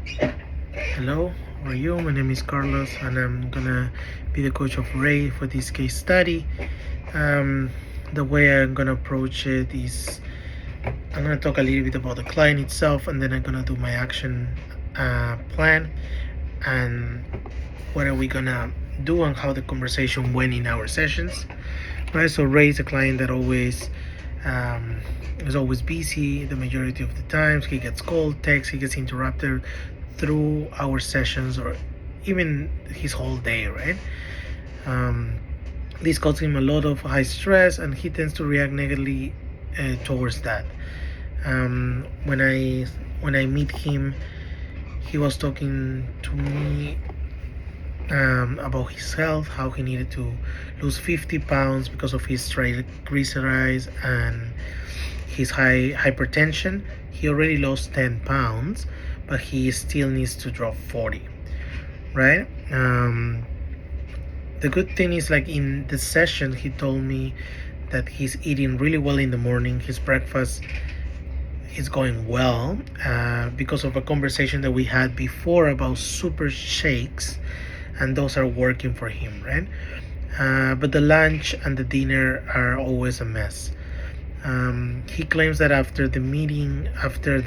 Hello, how are you? My name is Carlos, and I'm gonna be the coach of Ray for this case study. Um, the way I'm gonna approach it is I'm gonna talk a little bit about the client itself, and then I'm gonna do my action plan and what are we gonna do and how the conversation went in our sessions. Right. So Ray is a client that um, is always busy the majority of the times. He gets called, texts, he gets interrupted through our sessions or even his whole day, right? Um, this causes him a lot of high stress and he tends to react negatively towards that. When I meet him, he was talking to me about his health, how he needed to lose 50 pounds because of his triglycerides and his high hypertension. He already lost 10 pounds, but he still needs to drop 40, right? The good thing is, like in the session, he told me that he's eating really well in the morning. His breakfast is going well because of a conversation that we had before about super shakes, and those are working for him, right? But the lunch and the dinner are always a mess. He claims that after the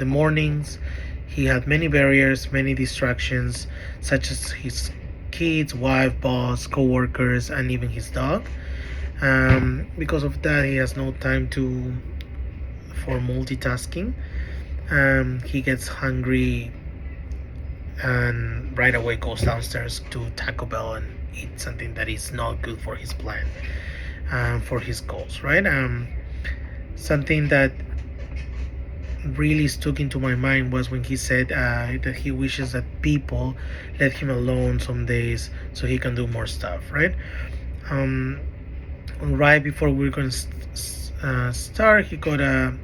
mornings, he had many barriers, many distractions, such as his kids, wife, boss, co-workers, and even his dog. Because of that, he has no time for multitasking. He gets hungry and right away goes downstairs to Taco Bell and eat something that is not good for his plan, for his goals, right? Something that really stuck into my mind was when he said that he wishes that people let him alone some days so he can do more stuff, right? Um, right before we are going to start, he got a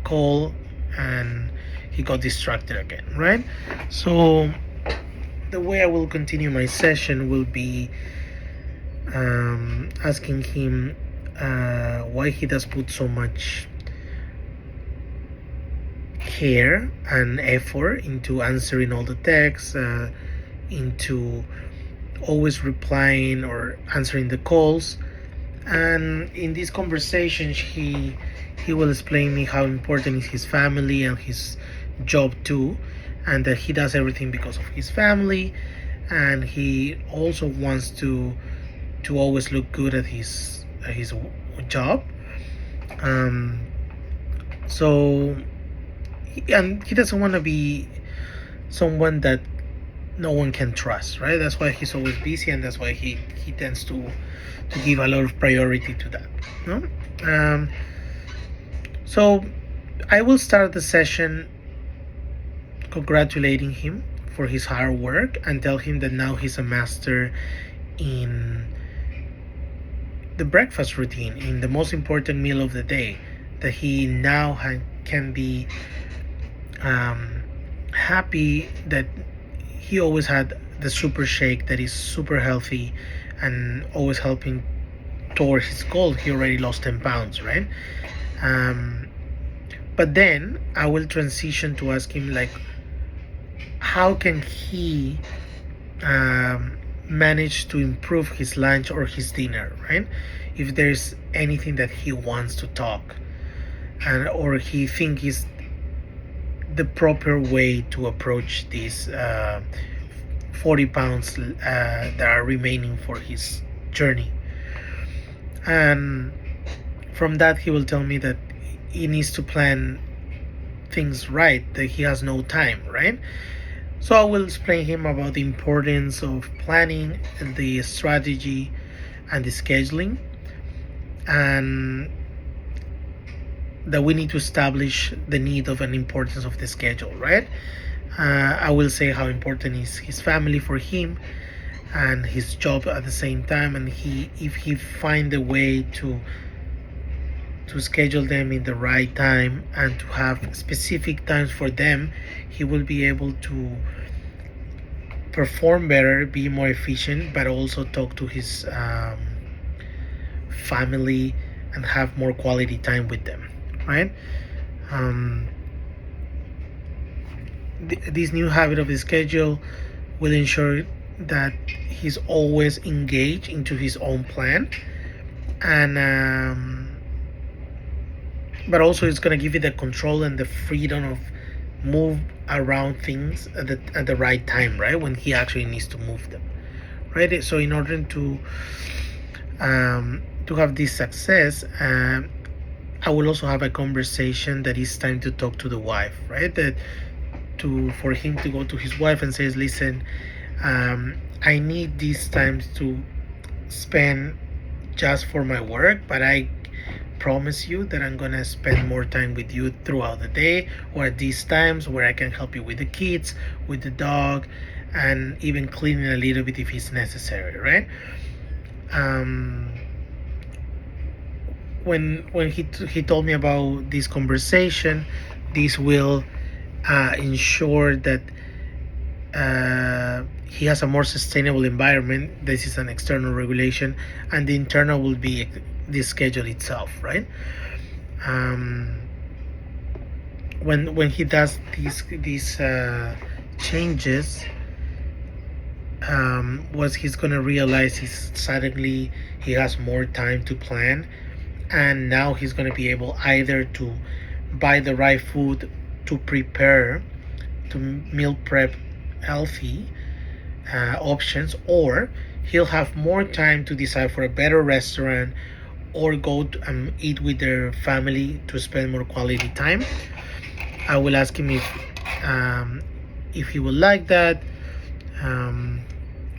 call and he got distracted again, right? So the way I will continue my session will be asking him why he does put so much care and effort into answering all the texts, into always replying or answering the calls. And in these conversations, he will explain me how important is his family and his job too, and that he does everything because of his family, and he also wants to always look good at his job. So and he doesn't want to be someone that no one can trust, right? That's why he's always busy, and that's why he tends to give a lot of priority to that, no? So I will start the session congratulating him for his hard work and tell him that now he's a master in the breakfast routine, in the most important meal of the day, that he now can be happy that he always had the super shake that is super healthy and always helping towards his goal. He already lost 10 pounds, right? But then I will transition to ask him, like, how can he manage to improve his lunch or his dinner, right? If there's anything that he wants to talk and or he think is the proper way to approach these 40 pounds that are remaining for his journey. And from that, he will tell me that he needs to plan things right, that he has no time, right? So I will explain him about the importance of planning, the strategy, and the scheduling, and that we need to establish the need of an importance of the schedule, right? I will say how important is his family for him and his job at the same time, and if he find a way to schedule them in the right time and to have specific times for them, he will be able to perform better, be more efficient, but also talk to his family and have more quality time with them, right? this new habit of the schedule will ensure that he's always engaged into his own plan, and but also it's going to give you the control and the freedom of move around things at the right time, right, when he actually needs to move them, right. So in order to have this success, I will also have a conversation that it's time to talk to the wife, right, that to for him to go to his wife and says, listen, I need these times to spend just for my work, but I promise you that I'm gonna spend more time with you throughout the day, or at these times where I can help you with the kids, with the dog, and even cleaning a little bit if it's necessary, right? Um, when he told me about this conversation, this will ensure that he has a more sustainable environment. This is an external regulation, and the internal will be the schedule itself, right? Um, when he does these changes, what he's gonna realize is suddenly he has more time to plan, and now he's gonna be able either to buy the right food, to prepare, to meal prep healthy options, or he'll have more time to decide for a better restaurant, or go to, eat with their family to spend more quality time. I will ask him if he would like that.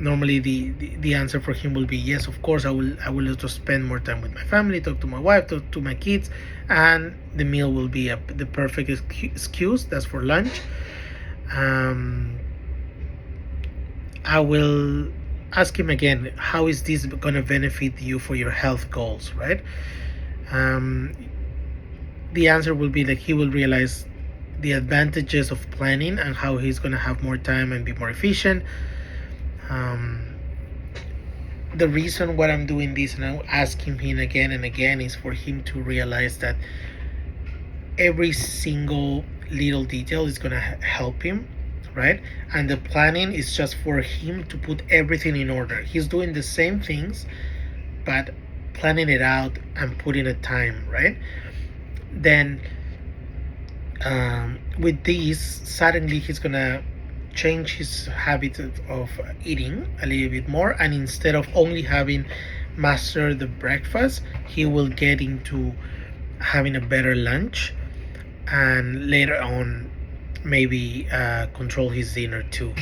Normally the answer for him will be yes, of course. I will also spend more time with my family, talk to my wife, talk to my kids, and the meal will be the perfect excuse. That's for lunch. I will ask him again, how is this going to benefit you for your health goals, right? The answer will be that he will realize the advantages of planning and how he's going to have more time and be more efficient. The reason why I'm doing this and I'm asking him again and again is for him to realize that every single little detail is going to help him, right? And the planning is just for him to put everything in order. He's doing the same things, but planning it out and putting a time, right? Then with this, suddenly he's gonna change his habit of eating a little bit more, and instead of only having mastered the breakfast, he will get into having a better lunch, and later on maybe control his dinner too.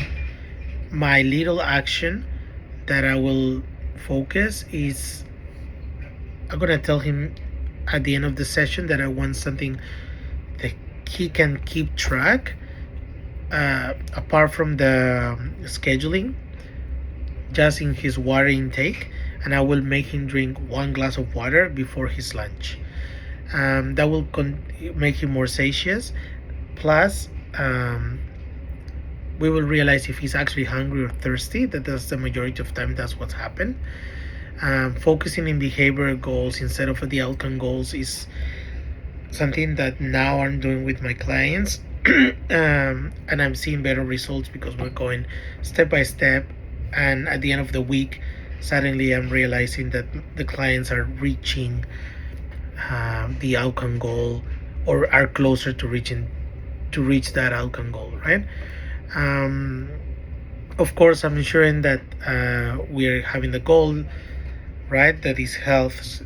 My little action that I will focus is, I'm gonna tell him at the end of the session that I want something that he can keep track, apart from the scheduling, just in his water intake, and I will make him drink 1 glass of water before his lunch. That will make him more satious. Plus, we will realize if he's actually hungry or thirsty. That's the majority of time that's what's happened. Focusing in behavioral goals instead of the outcome goals is something that now I'm doing with my clients. And I'm seeing better results because we're going step by step, and at the end of the week suddenly I'm realizing that the clients are reaching the outcome goal, or are closer to reach that outcome goal, right? Of course, I'm ensuring that we're having the goal, right, that is health,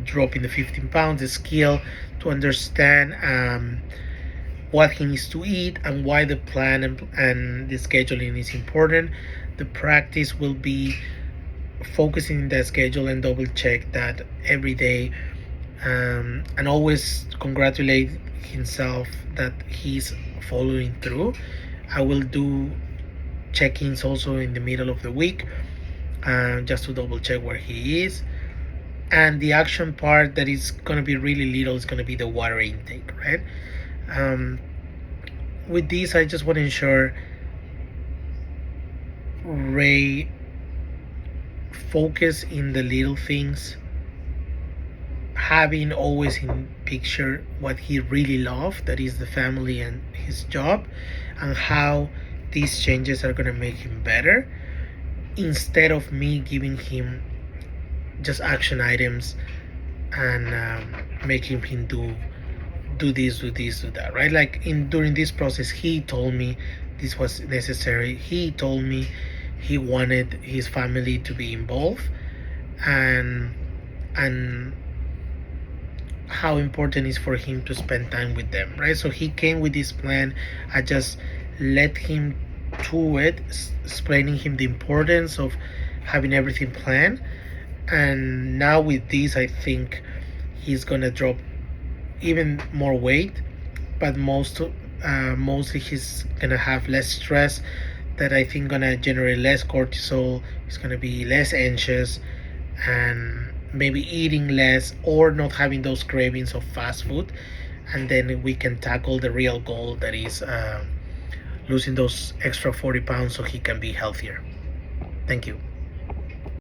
dropping the 15 pounds, the skill to understand what he needs to eat and why the plan and the scheduling is important. The practice will be focusing in the schedule and double check that every day, and always congratulate himself that he's following through. I will do check-ins also in the middle of the week, just to double check where he is. And the action part that is going to be really little is going to be the water intake, right? With this, I just want to ensure Ray focus in the little things, having always in picture what he really loved, that is the family and his job, and how these changes are going to make him better, instead of me giving him just action items and making him do this, do this, do that, right? Like in during this process, he told me this was necessary. He told me he wanted his family to be involved, and and how important it is for him to spend time with them, right? So he came with this plan. I just let him to it, explaining him the importance of having everything planned. And now with this, I think he's gonna drop even more weight, but mostly he's gonna have less stress, that I think gonna generate less cortisol. He's gonna be less anxious, and maybe eating less or not having those cravings of fast food. And then we can tackle the real goal, that is losing those extra 40 pounds so he can be healthier. Thank you.